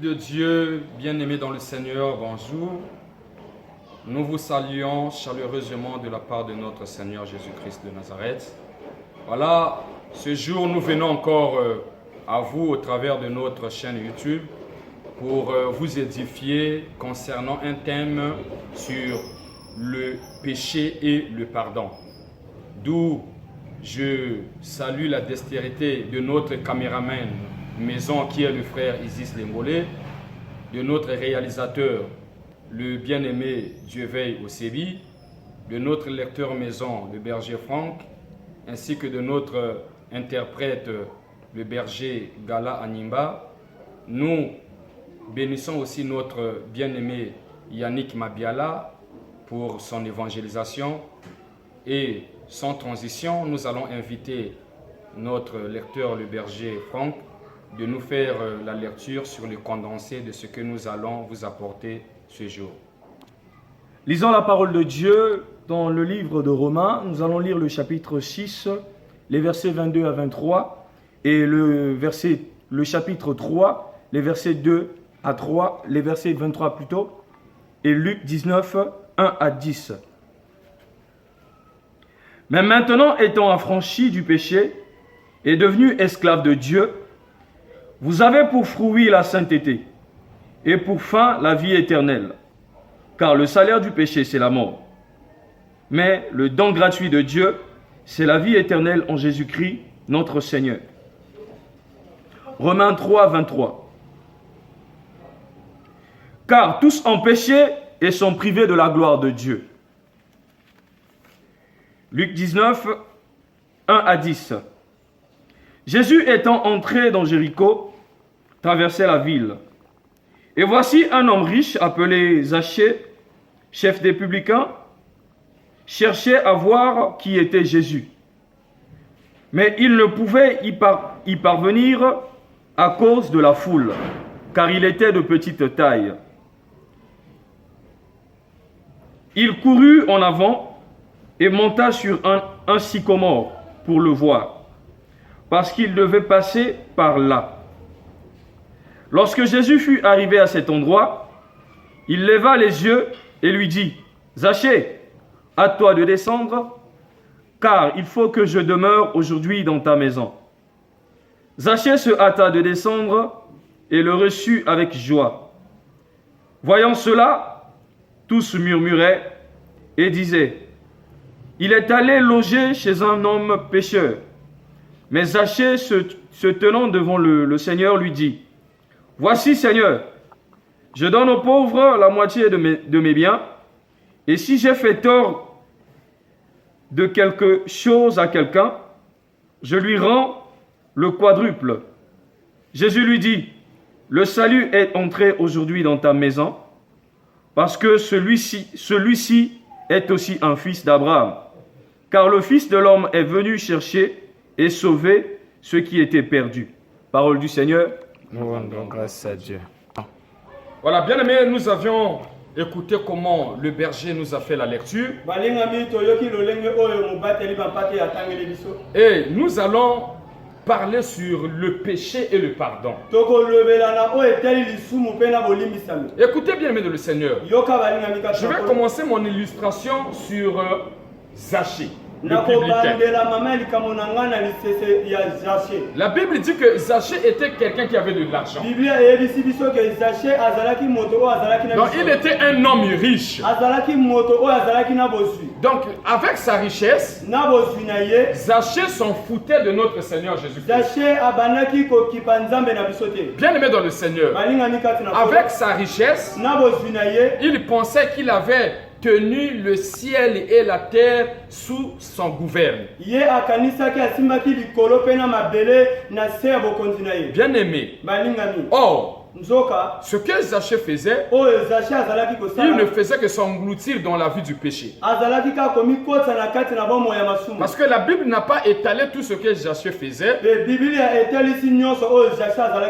De Dieu, bien-aimés dans le Seigneur, bonjour. Nous vous saluons chaleureusement de la part de notre Seigneur Jésus-Christ de Nazareth. Voilà, ce jour, nous venons encore à vous au travers de notre chaîne YouTube pour vous édifier concernant un thème sur le péché et le pardon. D'où je salue la dextérité de notre caméraman maison qui est le frère Isis Lengolé, de notre réalisateur, le bien-aimé Dieveil Osebi, de notre lecteur maison, le berger Franck, ainsi que de notre interprète, le berger Gala Animba. Nous bénissons aussi notre bien-aimé Yannick Mabiala pour son évangélisation. Et sans transition, nous allons inviter notre lecteur, le berger Franck, de nous faire la lecture sur le condensé de ce que nous allons vous apporter ce jour. Lisons la parole de Dieu dans le livre de Romains. Nous allons lire le chapitre 6, les versets 22 à 23, et le chapitre 3, les versets 2 à 3, les versets 23 plutôt, et Luc 19, 1 à 10. Mais maintenant, étant affranchis du péché et devenus esclaves de Dieu, vous avez pour fruit la sainteté et pour fin la vie éternelle. Car le salaire du péché, c'est la mort. Mais le don gratuit de Dieu, c'est la vie éternelle en Jésus-Christ, notre Seigneur. Romains 3, 23. Car tous ont péché et sont privés de la gloire de Dieu. Luc 19, 1 à 10. Jésus étant entré dans Jéricho, traversait la ville. Et voici un homme riche appelé Zachée, chef des publicains, cherchait à voir qui était Jésus. Mais il ne pouvait y parvenir à cause de la foule, car il était de petite taille. Il courut en avant et monta sur un sycomore pour le voir, parce qu'il devait passer par là. Lorsque Jésus fut arrivé à cet endroit, il leva les yeux et lui dit, « Zachée, à toi de descendre, car il faut que je demeure aujourd'hui dans ta maison. » Zachée se hâta de descendre et le reçut avec joie. Voyant cela, tous murmuraient et disaient, « Il est allé loger chez un homme pécheur. » Mais Zachée, se tenant devant le Seigneur, lui dit, « Voici, Seigneur, je donne aux pauvres la moitié de mes biens, et si j'ai fait tort de quelque chose à quelqu'un, je lui rends le quadruple. » Jésus lui dit, « Le salut est entré aujourd'hui dans ta maison, parce que celui-ci est aussi un fils d'Abraham. Car le Fils de l'homme est venu chercher et sauver ceux qui étaient perdus. » Parole du Seigneur. Nous rendons grâce à Dieu. Voilà, bien aimés, nous avions écouté comment le berger nous a fait la lecture. Et nous allons parler sur le péché et le pardon. Écoutez bien, aimés de le Seigneur. Je vais commencer mon illustration sur Zachée. La Bible dit que Zachée était quelqu'un qui avait de l'argent. Donc il était un homme riche. Donc avec sa richesse, Zachée s'en foutait de notre Seigneur Jésus-Christ. Bien aimé dans le Seigneur, avec sa richesse, il pensait qu'il avait tenu le ciel et la terre sous son gouverne. Bien aimé. Or, ce que Zachée faisait, il ne faisait que s'engloutir dans la vie du péché. Parce que la Bible n'a pas étalé tout ce que Zachée faisait.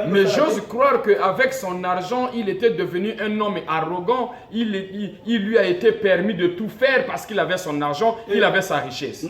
Mais j'ose croire qu'avec son argent, il était devenu un homme arrogant. Il lui a été permis de tout faire parce qu'il avait son argent, il avait sa richesse.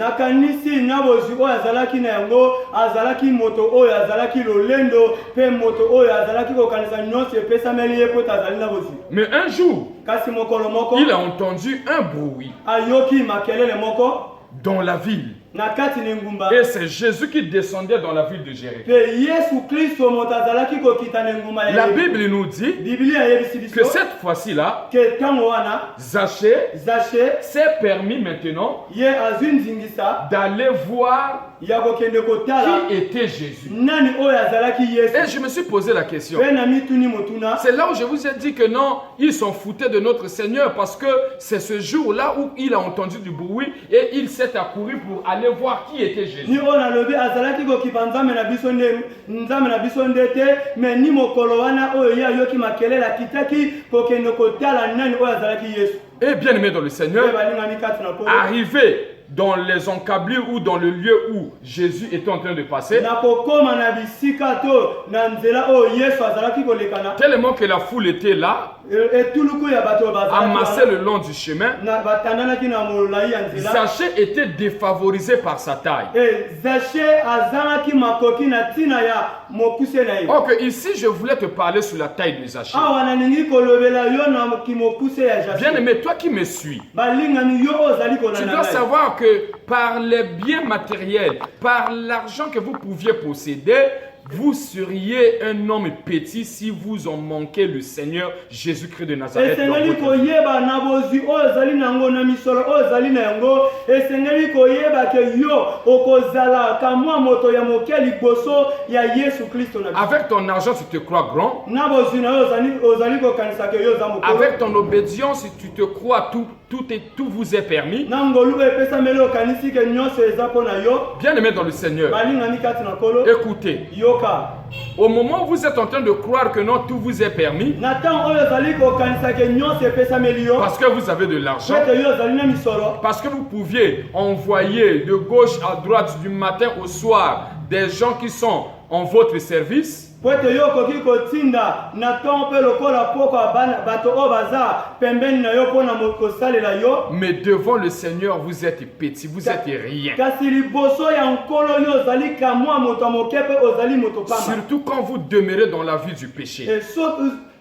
nyonso epesameli ye po tazali na bozwi. Mais un jour, Kasi mokolo moko il a entendu un bruit ayoki makelele moko dans la ville. na kati na ngumba. Et c'est Jésus qui descendait dans la ville de Jéricho. Pe Yesu Kristo moto azalaki kokita na ngumba ya La Yeriko. Bible nous dit Biblia yebisi biso que cette fois-ci-là, ke tango wana Zachée Zache s'est permis maintenant ye azwi nzingisa d'aller voir ya kokende kotala qui était Jésus. nani oyo azalaki Yesu. Et je me suis posé la question. Pe na mituni motuna C'est là où je vous ai dit que non, ils s'en foutaient de notre Seigneur parce que c'est ce jour-là où il a entendu du bruit et il s'est accouru pour aller voir qui était ni Jésus. oyo nalobi azalaki kokipa nzambe na biso nde te me ni mokolo wana oyo ye ayoki makelele akitaki kokende kotala nani oyo azalaki Yesu. Et bien aimé dans le Pe Seigneur, balingami kati na polo arrivé dans les encablures ou dans le lieu où Jésus était en train de passer, na kokoma na bisika to na nzela oyo Yesu azalaki kolekana tellement que la foule était là, etuluku ya bato amassée le long du chemin, na batandanaki na molai ya nzela. Zachée était défavorisé par sa taille. Zache azalaki makoki na ntina ya mokuse na ye. Or que ici, je voulais te parler sur la taille de Zachée. Awa nalingi kolobela yo na kimokuse ya Bien Zache. aimé, toi qui me suis, Balingami yo oyo ozali tu kolanda dois ngai. savoir que par les biens matériels, par l'argent que vous pouviez posséder, vous seriez un homme petit si vous en manquez le Seigneur Jésus-Christ de Nazareth. dans Esengeli votre vie. koyeba na bozwi oyo ozali nango na misolo oyo ozali na yango. Esengeli koyeba ke yo okozala kamwa moto ya moke liboso ya Yesu Kristo na biso. Avec ton argent, tu te crois grand. Na bozwi na yo ozali kokanisa ke yo oza mokolo. Avec ton obédience, tu te crois tout vous est permis. Na ngolu epesameli okanisi ke nyonso eza mpo na yo. Bien aimé dans le Seigneur, Balingami kati na kolo. écoutez, Yoka. au moment où vous êtes en train de croire que non, tout vous est permis, Na ntango oyo ozali kokanisa ke nyonso epesameli yo. parce que vous avez de l'argent, Ete yo ozali na misolo. parce que vous pouviez envoyer de gauche à droite, du matin au soir, des gens qui sont en votre service, Po ete yo okoki kotinda na ntongo mpe lokola poko ya bato oyo baza pembeni na yo mpo na kosalela yo. mais devant le Seigneur, vous êtes petit, vous êtes rien. Kasi liboso ya nkolo yo ozali kamwa moto ya moke mpe ozali moto pamba. Surtout quand vous demeurez dans la vie du péché.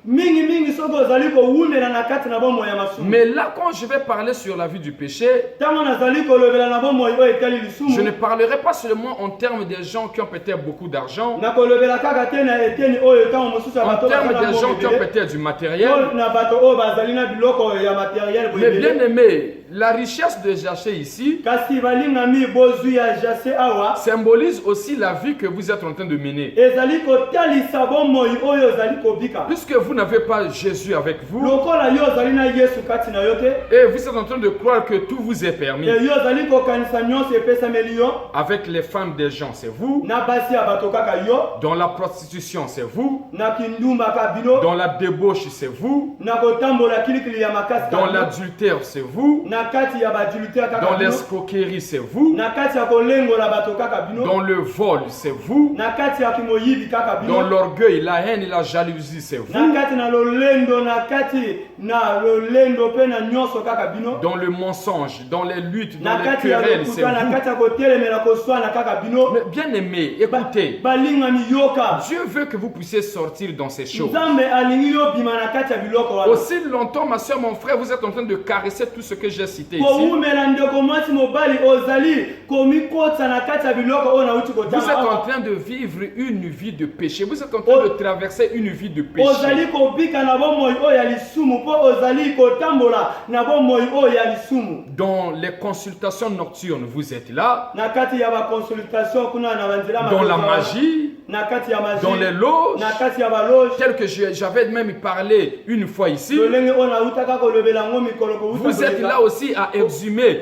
Mingi soki ozali kowundela na kati na bomoi ya masumu. Mais là, quand je vais parler sur la vie du péché, Ntango nazali kolobela na bomoi oyo etali je lisumu. ne parlerai pas seulement en termes des gens qui ont peut-être beaucoup d'argent, Na kolobela kaka te na eteni oyo ntango mosusu ya en bato termes bazali des gens qui ont na peut-être du matériel. na bato oyo bazali na biloko ya materiel Mais bien boyebele. aimé, la richesse de Zachée ici Kasi balingami bozwi ya Jase awa. symbolise aussi la vie que vous êtes en train de mener. Ezali kotalisa bomoi oyo ozali kobika. Puisque vous n'avez pas Jésus avec vous, Lokola yo ozali na Yesu kati na yo te. et vous êtes en train de croire que tout vous est permis. Yo ozali kokanisa nyonso epesameli yo. Avec les femmes des gens, c'est vous. Na basi ya bato kaka yo. Dans la prostitution, c'est vous. Na kindumba ka bino. Dans la débauche, c'est vous. Na kotambola kilikili ya makasi Dans kaka. l'adultère, c'est vous. Na kati ya bajulitaire kaka Dans bino. l'escroquerie, c'est vous. Na kati ya kolengola bato kaka bino. Dans le vol, c'est vous. Na kati ya kimoyibi kaka bino. Dans l'orgueil, la haine et la jalousie, c'est Na vous. kati na lolendo na kati na lolendo pe na nyonso kaka bino. Dans le mensonge, dans les luttes, dans Na les kati ya querelles, c'est lokuta na vous. kati ya kotelemela koswana kaka bino. Mais bien aimé, écoutez, Balingami yoka. Dieu veut que vous puissiez sortir dans ces choses. Nzambe alingi yo bima na kati ya biloko wana. Aussi longtemps, ma soeur, mon frère, vous êtes en train de caresser tout ce que j'ai cité ici. Koumela ndeko mwasi mobali ozali komikota na kati ya biloko oyo nauti Vous êtes kotanga. en train de vivre une vie de péché. Vous êtes en train de traverser une vie de péché. Ozali kobika na bomoi oyo ya lisumu po ozali kotambola na bomoi oyo ya lisumu. Dans les consultations nocturnes, vous êtes là. Na kati ya ba consultation kuna na banzela Dans la makosa. magie, Na kati ya magie. dans les loges, Na kati ya baloge. tel que j'avais même parlé une fois ici. Lolenge oyo nautaka kolobela ngo mikolo ko Vous êtes là aussi à exhumer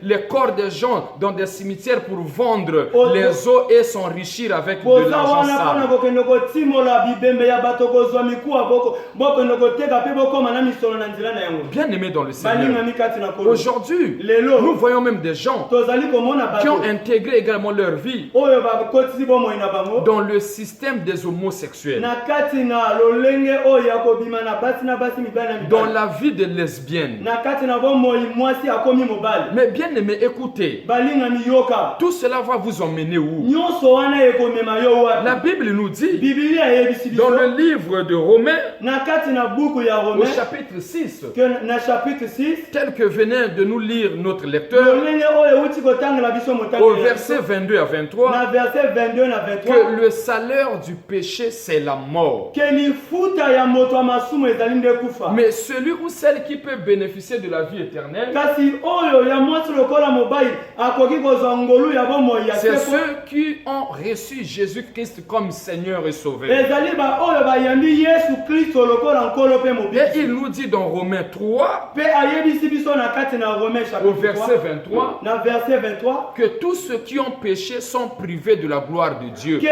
les corps des gens dans des cimetières pour vendre les os et s'enrichir avec de Boza l'argent wana pona sale. kokende kotimola bibembe ya bato kozwa mikuwa bokende koteka pe bokoma na misolo na nzela na yango. Bien aimé dans le Balinga Seigneur. mikati na kolo. Aujourd'hui, Lelo. nous voyons même des gens Tozali komona qui ont bato intégré également leur vie oyo bakotisi bomoi na bango. dans le système des homosexuels, Na kati na lolenge oyo ya kobima na basi mibali na dans mibali. la vie des lesbiennes, Na kati na bomoi mwasi akomi mobali. Mais bien aimé, écoutez, Balingami yoka. tout cela va vous emmener où? Nyonso wana ekomema yo wapi? La Bible nous dit, Biblia yebisi biso. dans le livre de Romains, Na kati na buku ya au Romain, chapitre 6, que na chapitre 6, tel que venait de nous lire notre lecteur, lolenge oyo uti kotangela biso au motango. verset 22 à 23, Na verset 22 na 23. que le salaire du péché, c'est la mort. Que lifuta ya moto masumu ezali nde kufa. Mais celui ou celle qui peut bénéficier de la vie éternelle, Kasi oyo ya mwasi lokola mobali akoki kozwa ngolu ya bomoi ya c'est seko. ceux qui ont reçu Jésus-Christ comme Seigneur et Sauveur. Ezali ba oyo bayambi Yesu Kristo lokola nkolo pe Et mobili. il nous dit dans Romains 3, Pe ayebisi biso na kati na Romain au chapitre verset 3, 23, na verset 23, que tous ceux qui ont péché sont privés de la gloire de Dieu. ke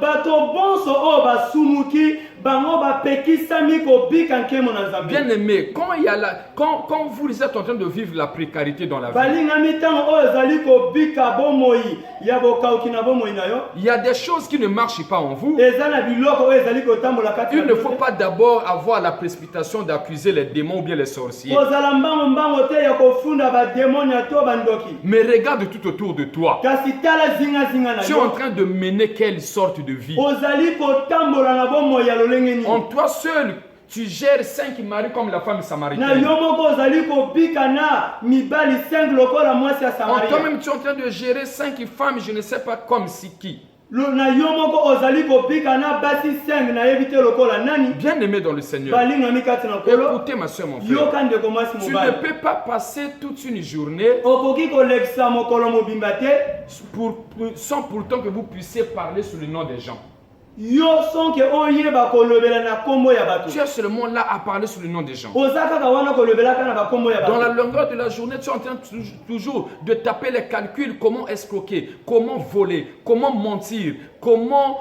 bato bonso oyo basumuki bango bapekisami kobika nkemo na Nzambe. Bien aimé, quand vous êtes en train de vivre la précarité dans la vie, Balingami ntango oyo ezali kobika bomoi ya bokauki na bomoi na yo, il y a des choses qui ne marchent pas en vous. eza na biloko oyo ezali kotambola kati Il na ne yo. faut pas d'abord avoir la précipitation d'accuser les démons ou bien les sorciers. kozala mbango te ya kofunda bademoni ya to bandoki. Mais regarde tout autour de toi. Kasi tala zingazinga na Tu es en yo, train de mener quelle sorte de vie? ozali kotambola na bomoi ya lolenge nini. En toi seul, tu gères 5 maris comme la femme Na samaritaine. yo moko ozali kobika na mibali 5 lokola mwasi ya En Samaria. toi-même, tu es en train de gérer 5 femmes, je ne sais pas comme si qui. Na yo moko ozali kobika na basi 5 na yebi te lokola nani. Bien aimé dans le Seigneur. Balingami kati na kolo. Écoutez ma soeur, mon frère. Yoka ndeko mwasi Tu ne mobali. peux pas passer toute une journée Okoki kolekisa mokolo mobimba te. sans pourtant que vous puissiez parler sur le nom des gens. Yo sonke oyeba kolobela na kombo ya bato. Tu es seulement là à parler sur le nom des gens. Oza kaka wana kolobelaka na bakombo ya Dans la bato. longueur de la journée, tu es en train toujours de taper les calculs, comment escroquer, comment voler, comment mentir, comment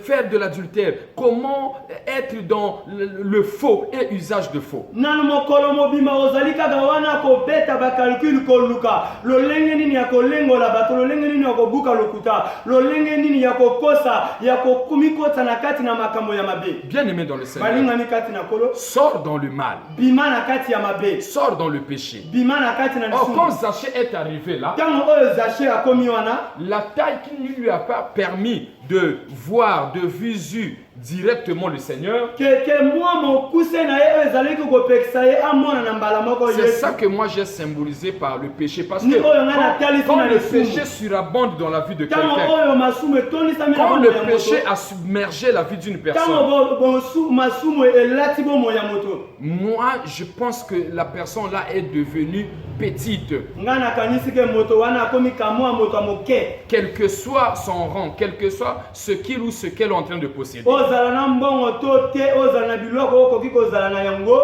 faire de l'adultère, comment être dans le faux et usage de faux. Nanu mokolo mobimba ozali kaka wana kobeta bakalkule koluka. Lolenge nini ya kolengola bato, lolenge nini ya kobuka lokuta, lolenge nini ya kokosa, ya kokumikota na kati na makambo ya mabe. Bien aimé dans le Seigneur, Balingami kati na kolo. sors dans le mal, Bima na kati ya mabe. sors dans le péché. Bima na kati na Or, quand lisumu. Zachée est arrivé là, Tango oyo Zaché akomi wana. la taille qui ne lui a pas permis de voir de visu directement le Seigneur, Ke mwa mokuse na ye ezali kokopekisa ye amona na mbala moko c'est Yesu. ça que moi j'ai symbolisé par le péché. Parce Ni que oyo nga na talisi quand na le lisumu. péché surabonde dans la vie de Tango quelqu'un, oyo masumu etonisami na quand bomoi le ya péché moto. a submergé la vie d'une personne, Tango masumu elati bomoi ya moto. moi je pense que la personne là est devenue petite. Nga nakanisi ke moto wana akomi kamwa moto ya moke. Quel que soit son rang, quel que soit ce qu'il ou ce qu'elle est en train de posséder. Ozala na mbongo to te, ozala na biloko okoki kozala na yango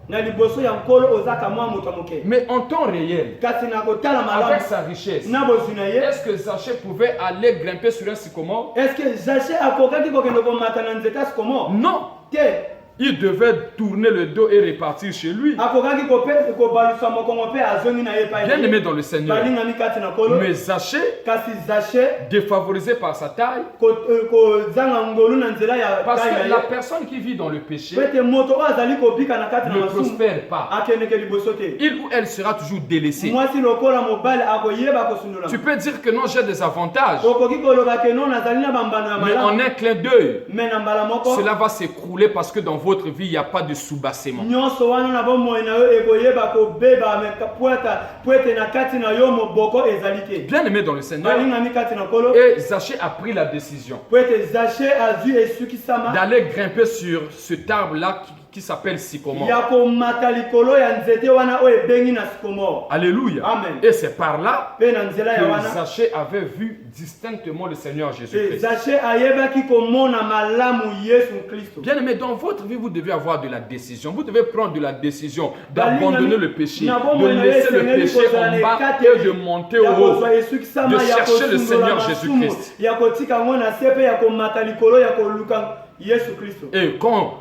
na liboso ya nkolo oza kamwa moto ya moke. Mais en temps réel, Kasi na kotala avec malamu sa richesse, na bozwi na ye. est-ce que Zachée pouvait aller grimper sur un sycomore? Est-ce que Zaché akokaki kokende komata na nzete ya sikomo? Non. Te. Il devait tourner le dos et repartir chez lui. Akokaki kobalusa mokongo mpe azongi na ye pa Bien aimé dans le Seigneur. balingami kati na kolo. Mais Zachée, Kasi Zaché défavorisé par sa taille, kozanga ngolu na nzela ya parce taille que na la ye. personne qui vit dans le péché Pete moto oyo azali kobika na kati na ne masumu prospère pas. akendeke liboso te. Il ou elle sera toujours délaissé. Mwasi lokola mobali akoyeba kosundola. Tu peux dire que non, j'ai des avantages, Okoki koloba ke non nazali na bambano ya mais en malamu. un clin d'œil, Me na mbala moko cela va s'écrouler parce que dans votre vie, il n'y a pas de soubassement. nyonso wana na bomoi na yo ekoyeba kobeba pwete na kati na yo moboko ezali te. Bien aimé dans le Seigneur, balingami kati na kolo et Zachée a pris la décision pwete Zaché azwi esukisama d'aller grimper sur cet arbre-là qui s'appelle sycomore. ya komata likolo ya nzete wana oyo ebengi na sikomore. Alléluia. Amen. Et c'est par là Mpe na nzela ya que wana Zachée avait vu distinctement le Seigneur Jésus-Christ. Zaché ayebaki komona malamu Yesu Kristo. Bien aimé, dans votre vie, vous devez avoir de la décision. Vous devez prendre de la décision d'abandonner le péché, de laisser le péché en bas et de monter au haut, de chercher le Seigneur Jésus-Christ. ya kotika ngo na sepe ya komata likolo ya koluka Yesu Kristo. Et quand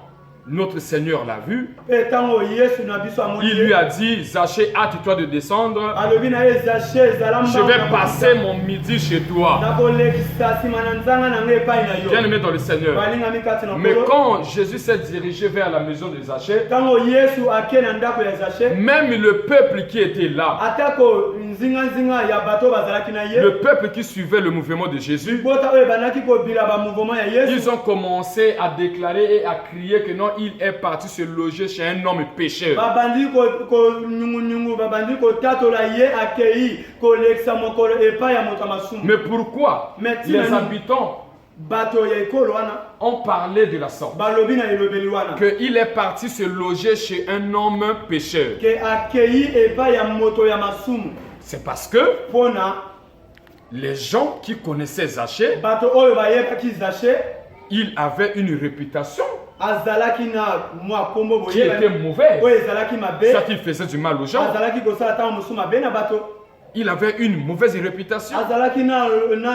notre Seigneur l'a vu, Mpe ntango Yesu na biso amoni il ye, lui a dit, Zachée, hâte-toi de descendre, alobi na ye Zache ezala je mbanga vais passer mon midi chez toi. nakolekisa nsima na nzanga na ngai epai na yo. Bien-aimé dans le Seigneur. Balingami kati na Mais Nkolo. quand Jésus s'est dirigé vers la maison de Zachée, Ntango Yesu ake na ndako ya Zache, même le peuple qui était là, atako nzinga ya bato bazalaki na ye, le peuple qui suivait le mouvement de Jésus, bota oyo ebandaki kobila bamouvement ya Yesu, ils ont commencé à déclarer et à crier que non, il est parti se loger chez un homme pécheur. babandi konyungunyungu, babandi kotatola ye akei kolekisa mokolo epai ya moto ya masumu. Mais pourquoi Mais les habitants bato ya ekolo wana ont parlé de la sorte? balobi na elobeli wana Qu'il est parti se loger chez un homme pécheur. ke akei epai ya moto ya masumu. C'est parce que Mpona les gens qui connaissaient Zachée, bato oyo bayebaki Zache il avait une réputation azalaki na mwa kombo qui était boyebani mauvaise. oyo ezalaki mabe, Ça qui faisait du mal aux gens. azalaki kosala ntango mosusu mabe na bato, Il avait une mauvaise réputation azalaki na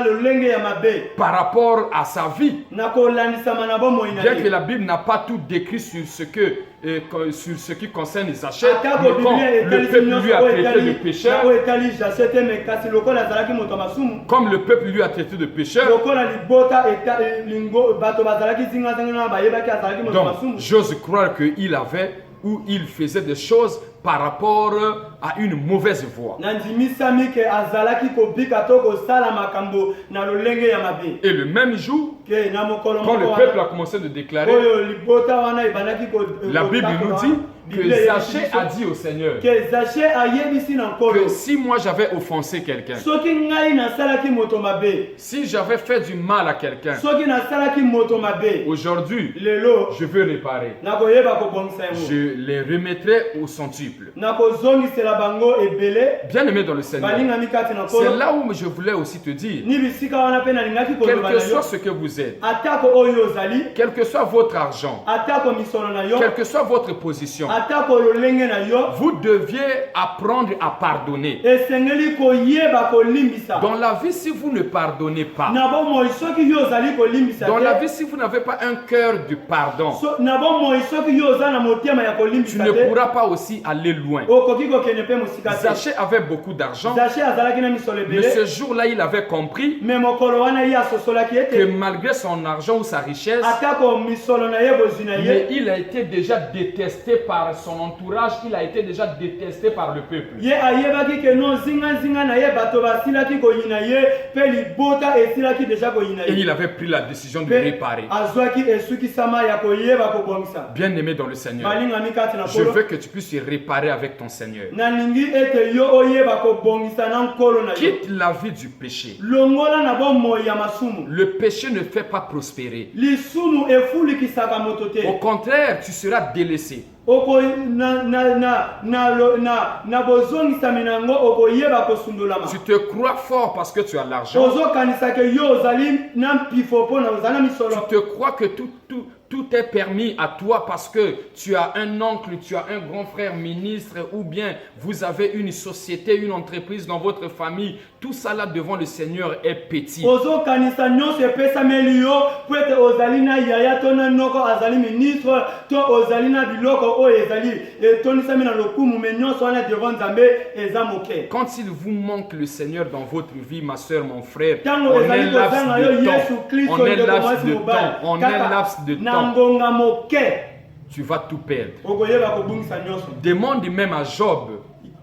lolenge ya mabe par rapport à sa vie. na kolandisama na bomoi na Bien que ye. la Bible n'a pas tout décrit sur ce qui concerne Zachée, atako mais quand biblia le etalisi peuple lui nyonso a oyo traité de etali pécheur, oyo etali Zache te, me kasi lokola azalaki moto ya masumu, comme le peuple lui a traité de pécheur, lokola libota lingo bato bazalaki zingazinga bayebaki azalaki moto ya donc masumu. j'ose croire qu'il avait ou il faisait des choses par rapport à une mauvaise voie. Na ndimisami ke azalaki kobika to kosala makambo na lolenge ya mabe. Et le même jour, Ke na mokolo quand le moko peuple wana a commencé de déclarer, oyo libota wana ebandaki la Bible nous dit que Zachée a dit au Seigneur ke Zache ayebisi na nkolo que si moi j'avais offensé quelqu'un, soki ngai nasalaki moto mabe, si j'avais fait du mal à quelqu'un, soki nasalaki moto mabe, aujourd'hui, lelo je veux réparer. nakoyeba kobongisa yango, Je les remettrai au centuple. nakozongisela bango ebele. Bien-aimé dans le Seigneur, Balingami kati na c'est nkolo là où je voulais aussi te dire, ni bisika wana mpe nalingaki quel koloba que na soit yo, ce que vous êtes, atako oyo ozali, quel que soit votre argent, atako misolo na yo, quelle que soit votre position, atako lolenge na yo, vous deviez apprendre à pardonner. esengeli koyeba kolimbisa. Dans la vie, si vous ne pardonnez pas, Na bomoi soki yo ozali kolimbisa dans la te, vie, si vous n'avez pas un cœur de pardon, na bomoi soki yo oza na motema ya tu kolimbisa ne te, pourras pas aussi aller loin. okoki kokende mpe mosika te. Zachée avait beaucoup d'argent, Zache azalaki na misolo mais ebele, ce jour-là, il avait compris me mokolo wana ye asosolaki que ete malgré son argent ou sa richesse, atako misolo na ye bozwi na mais ye, il a été déjà détesté par son entourage, il a été déjà détesté par le peuple. ye ayebaki ke no zingazinga na ye bato basilaki koyina ye mpe libota esilaki deja koyina Et il ye, avait pris la décision de mpe réparer. azwaki esukisama ya koyeba kobongisa. Bien-aimé dans le Seigneur, Balingami kati na je nkolo, veux que tu puisses réparer avec ton Seigneur. nalingi ete yo oyeba kobongisa na nkolo na yo, Quitte la vie du péché. longola na bomoi ya masumu. Le péché ne fait pas prospérer. Lisumu efulikisaka moto Au te, contraire, tu seras délaissé. oko na bozongisami nango okoyeba kosundolama. Tu te crois fort parce que tu as l'argent. ozokanisa ke yo ozali na mpifo mpo na ozali na Tu misolo, te crois que tout est permis à toi parce que tu as un oncle, tu as un grand frère ministre ou bien vous avez une société, une entreprise dans votre famille. Tout ça là devant le Seigneur est petit. ozokanisa nyonso epesameli yo po ete ozali na yaya to na noko azali ministre to ozali na biloko oyo ezali etonisami na lokumu, me nyonso wana devant nzambe eza moke. Quand il vous manque le Seigneur dans votre vie, ma soeur, mon frère, Ntango on est ezali kozanga yo laps Yesu de temps, Kristo on est ndeko laps mwasi de mobali, temps, on est kaka laps de na temps. ngonga moke Tu vas tout perdre. okoyeba kobungisa nyonso. Demande même à Job,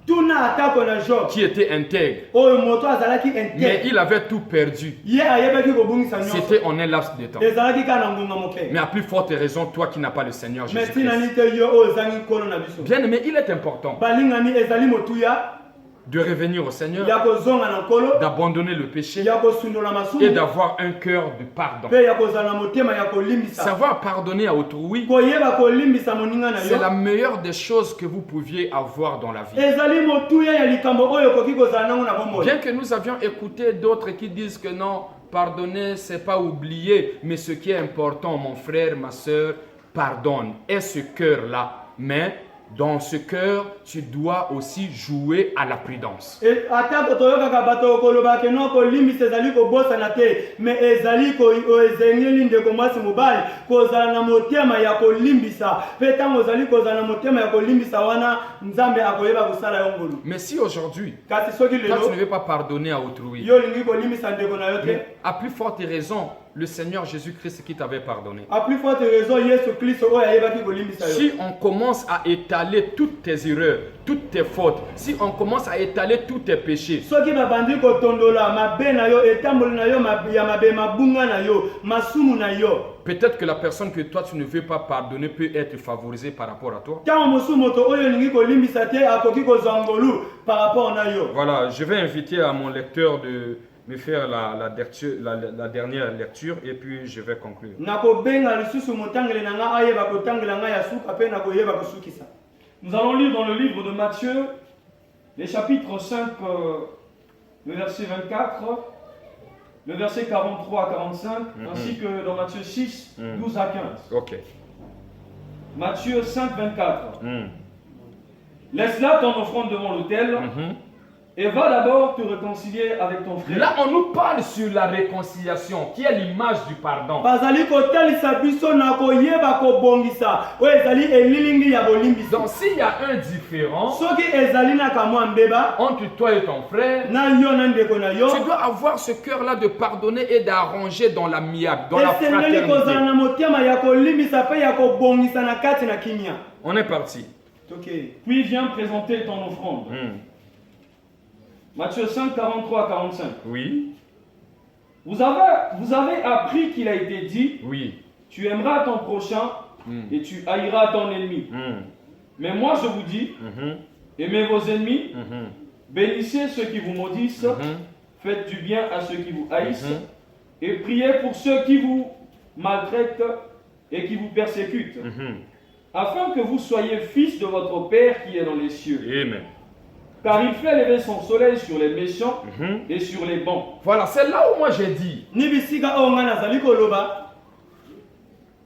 tuna atako na Job qui était intègre, oyo moto azalaki mais intègre, il avait tout perdu. ye ayebaki kobungisa nyonso, C'était en un laps de temps. ezalaki kaka na ngonga moke. Mais à plus forte raison, toi qui n'as pas le Seigneur Mais Jésus-Christ. tina ni te yo oyo ozangi nkolo na biso. Bien-aimé, il est important balingami ezali motuya de revenir au Seigneur, ya kozonga na nkolo, d'abandonner le péché ya kosundola et masumu, d'avoir un cœur de pardon. mpe ya kozala na motema ya kolimbisa, Savoir pardonner à autrui, koyeba kolimbisa moninga na c'est la yo, meilleure des choses que vous pouviez avoir dans la vie. ezali motuya ya likambo oyo okoki kozala nango na bomoi. Bien que nous avions écouté d'autres qui disent que non, pardonner, c'est pas oublier, mais ce qui est important, mon frère, ma soeur, pardonne. Et ce cœur-là, mais dans ce cœur, tu dois aussi jouer à la prudence. atako toyokaka bato koloba keno kolimbisa ezali kobosana te me ezali ezengeli ndeko mwasi mobali kozala na motema ya kolimbisa mpe ntango ozali kozala na motema ya kolimbisa wana nzambe akoyeba kosala yo ngolu. Mais si aujourd'hui, kasi soki quand tu lelo ne veux pas pardonner à autrui, yo olingi kolimbisa ndeko na yo te, à plus forte raison, le Seigneur Jésus-Christ qui t'avait pardonné. a plus forte raison yesu kristo oyo ayebaki kolimbisa yo. Si on commence à étaler toutes tes erreurs, toutes tes fautes, si on commence à étaler tous tes péchés, soki babandi kotondola mabe na yo etamboli na yo ya mabe mabunga na yo masumu na yo, peut-être que la personne que toi tu ne veux pas pardonner peut être favorisée par rapport à toi. ntango mosusu moto oyo olingi kolimbisa te akoki kozwa ngolu par rapport na yo. Voilà, je vais inviter à mon lecteur de me faire la dernière lecture et puis je vais conclure. nakobenga lisusu motangeli na nga ayeba kotangela nga ya suka mpe nakoyeba kosukisa. Nous allons lire dans le livre de Matthieu, les chapitres 5, le verset 24, le verset 43 à 45, ainsi que dans Matthieu 6, 12 à 15. Ok. Matthieu 5, 24. Laisse là ton offrande devant l'autel et va d'abord te réconcilier avec ton frère. Là, on nous parle sur la réconciliation, qui est l'image du pardon. bazali kotalisa biso na koyeba kobongisa oyo ezali elilingi ya bolimbisa. Donc, s'il y a un différent soki ezali na kamwa mbeba entre toi et ton frère, na yo na ndeko na yo, tu dois avoir ce cœur-là de pardonner et d'arranger dans l'amiable, dans la esengeli kozala fraternité. na motema ya kolimbisa mpe ya kobongisa na kati na kimia. On est parti. Okay. Puis viens présenter ton offrande. Matthieu 5, 43 à 45. Oui, Vous avez appris qu'il a été dit, oui. tu aimeras ton prochain et tu haïras ton ennemi. Mais moi je vous dis, aimez vos ennemis, bénissez ceux qui vous maudissent, faites du bien à ceux qui vous haïssent, et priez pour ceux qui vous maltraitent et qui vous persécutent, afin que vous soyez fils de votre Père qui est dans les cieux. Amen. Car il fait lever son soleil sur les méchants et sur les bons. Voilà, c'est là où moi j'ai dit, ni bisika oyo nga nazali koloba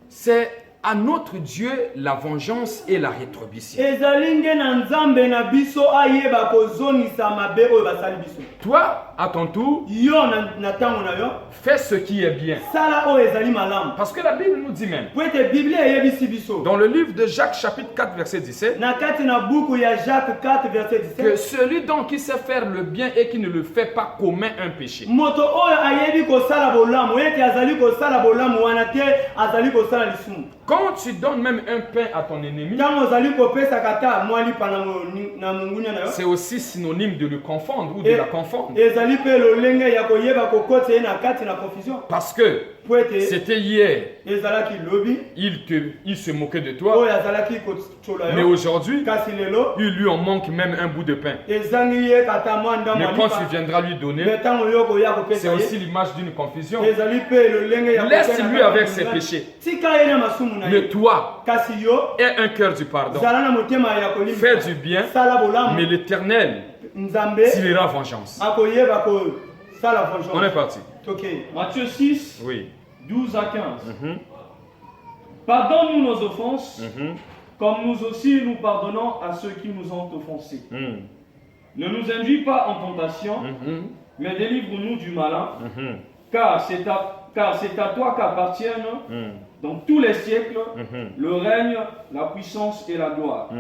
c'est à notre Dieu la vengeance et la rétribution. ezali nge na nzambe na biso ayeba kozongisa mabe oyo basali biso. Toi, à ton tour, yo na ntango na yo fais ce qui est bien. sala oyo ezali malamu Parce que la Bible nous dit même, po ete biblia eyebisi biso dans le livre de Jacques chapitre 4 verset 17, na kati na buku ya Jacques 4 verset que 17, celui donc qui sait faire le bien et qui ne le fait pas commet un péché. moto oyo ayebi kosala bolamu ete azali kosala bolamu wana te azali kosala lisumu. Quand tu donnes même un pain à ton ennemi, ntango ozali kopesaka ta mwa lipa na mongunia na yo, c'est aussi synonyme de le confondre ou de la confondre. ezali mpe lolenge ya koyeba kokotisa ye na kati na confusion Parce que po ete c'était hier, ezalaki lobi il se moquait de toi, oyo azalaki kotola mais yo, aujourd'hui, kasi lelo il lui en manque même un bout de pain. ezangi ye kata mwa ndambo Mais ya quand tu lipa viendras lui me donner, ntango yo koya c'est kopesa aussi ye l'image d'une confusion. ezali mpe lolenge ya Laisse-lui avec ses péchés. tika ye na masumu na Mais ye, toi, kasi yo aie un cœur du pardon. zala na motema ya Fais kolimisa du bien, sala bolamu, mais l'Éternel nzambe tirera vengeance. akoyeba kosala On est vengeance. parti. Okay. Matthieu 6, Oui. 12 à 15. Pardonne-nous nos offenses, comme nous aussi nous pardonnons à ceux qui nous ont offensés. Ne nous induis pas en tentation, mais délivre-nous du malin, car c'est à toi qu'appartiennent, dans tous les siècles, le règne, la puissance et la gloire.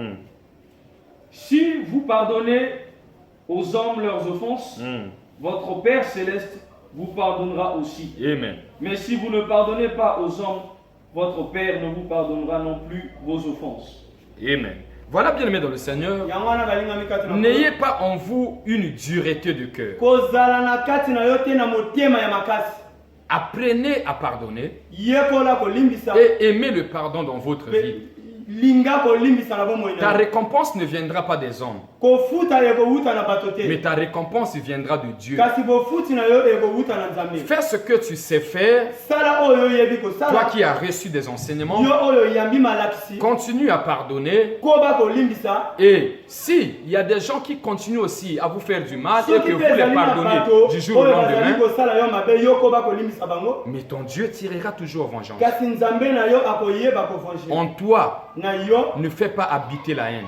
Si vous pardonnez aux hommes leurs offenses, votre Père céleste vous pardonnera aussi. Amen. Mais si vous ne pardonnez pas aux hommes, votre Père ne vous pardonnera non plus vos offenses. Amen. Voilà, bien aimé dans le Seigneur, yango wana balingami kati na n'ayez pas en vous une dureté de cœur. kozala na kati na yo te na motema ya makasi, Apprenez à pardonner yekola kolimbisa et aimez le pardon dans votre vie. linga kolimbisa na bomoi Ta na yo. récompense ne viendra pas des hommes, kofuta ekowuta na bato mais te, ta récompense viendra de Dieu. kasi bofuti na yo ekowuta na nzambe. Fais ce que tu sais faire, sala oyo oyebi toi kosala, qui as reçu des enseignements, yo oyo yambi malakisi, continue à pardonner. koba kolimbisa. Et si il y a des gens qui continuent aussi à vous faire du mal et que soki vous mpe les ezali na pardonnez bato du jour au oyo bazali lendemain, kosala yo mabe, yo koba kolimbisa bango, mais ton Dieu tirera toujours vengeance. kasi nzambe na yo akoyeba kovange. En toi, na yo ne fait pas habiter la haine.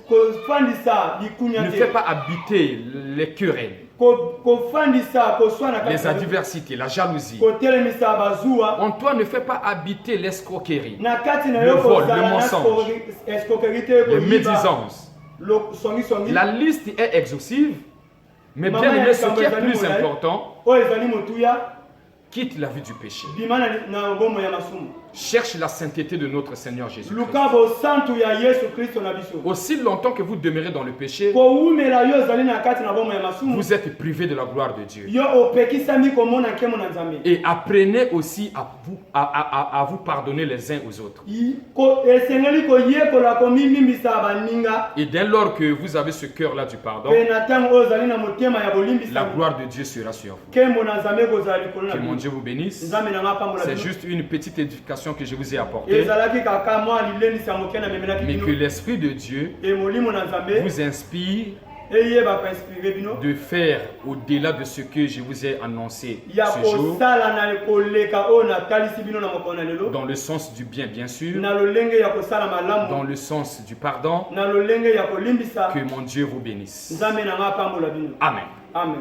kofandisa bikunya Ne te fait pas habiter les querelles, kofandisa koswana les adversités, la jalousie. kotelemisa bazuwa En toi ne fait pas habiter l'escroquerie, na kati na le yo vol, kozala le na mensonge, escroquerie te les koyiba médisances. songi La liste est exhaustive, mais Maman, bien aimé, elle ce est qui est quand plus même important, oyo ezali motuya quitte la vie du péché. bima na ngombo ya masumu Cherche la sainteté de notre Seigneur Jésus-Christ. luka bosantu ya yesu kristo na biso Aussi longtemps que vous demeurez dans le péché, kowumela yo ozali na kati na bomoi ya masumu vous êtes privé de la gloire de Dieu. yo opekisami komona nkemo na nzambe Et apprenez aussi à vous pardonner les uns aux autres. esengeli koyekola komimimbisa baninga Et dès lors que vous avez ce cœur-là du pardon, mpe na ntango oyo ozali na motema ya la bolimbisa gloire de Dieu sera sur vous. nkembo na nzambe ekozala likolo na Que mon bino Dieu vous bénisse. nzambe na nga apambola C'est bino juste une petite édification que je vous ai apportée. ezalaki kaka mwa lilendisa moke na memelaki Mais que bino l'Esprit de Dieu e molimo na nzambe vous inspire eyeba koinspire bino de faire au-delà de ce que je vous ai annoncé ya ce jour, kosala na koleka oyo natalisi bino na mokolo na lelo dans le sens du bien, bien sûr, na lolenge ya kosala dans malamu le sens du pardon. na lolenge ya kolimbisa Que mon Dieu vous bénisse. nzambe na nga apambola bino Amen. amen